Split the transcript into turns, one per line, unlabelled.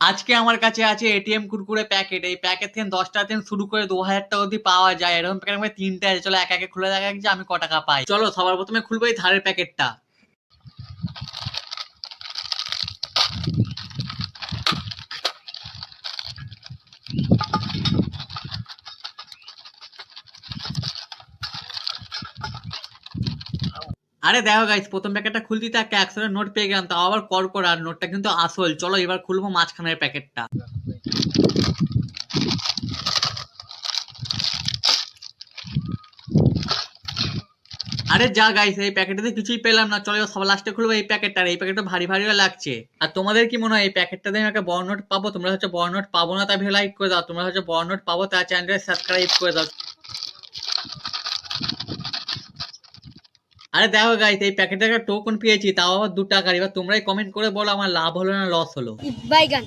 আজকে আমার কাছে আছে এটিএম কুরকুরে প্যাকেট। এই প্যাকেট থেকে 10 টাকা থেকে শুরু করে 2000 টাকা অবধি পাওয়া যায়। এরকম প্যাকেট আমার 3টে আছে। চলো এক একে খুলে দেখা যাক যে আমি ক টাকা পাই। চলো সবার প্রথমে খুলবো এই ধারের প্যাকেটটা। আরে দেখো গাইস, প্রথম প্যাকেটটা খুলতে তো একটা 100 নোট পেয়ে গেলাম, তাও আবার কর আর নোটটা কিন্তু আসল। চলো এবার খুলবো মাঝখানের প্যাকেটটা। আরে যা গাইস, এই প্যাকেটটাতে কিছুই পেলাম না। চলো সবার লাস্টে খুলবো এই প্যাকেটটা। আর এই প্যাকেটটা ভারী ভারীও লাগছে। আর তোমাদের কি মনে হয় এই প্যাকেটটাতে আমি একটা বড় নোট পাবো? তোমরা হচ্ছে বড় নোট পাবো না তার লাইক করে দাও, তোমরা হচ্ছে বড় নোট পাবো তার চ্যানেলটা সাবস্ক্রাইব করে দাও। আরে দেখো গাইস, এই প্যাকেটে একটা টোকন পেয়েছি, তাও আবার 2 টাকার। এবার তোমরাই কমেন্ট করে বলো আমার লাভ হলো না লস হলো।
বাইগান।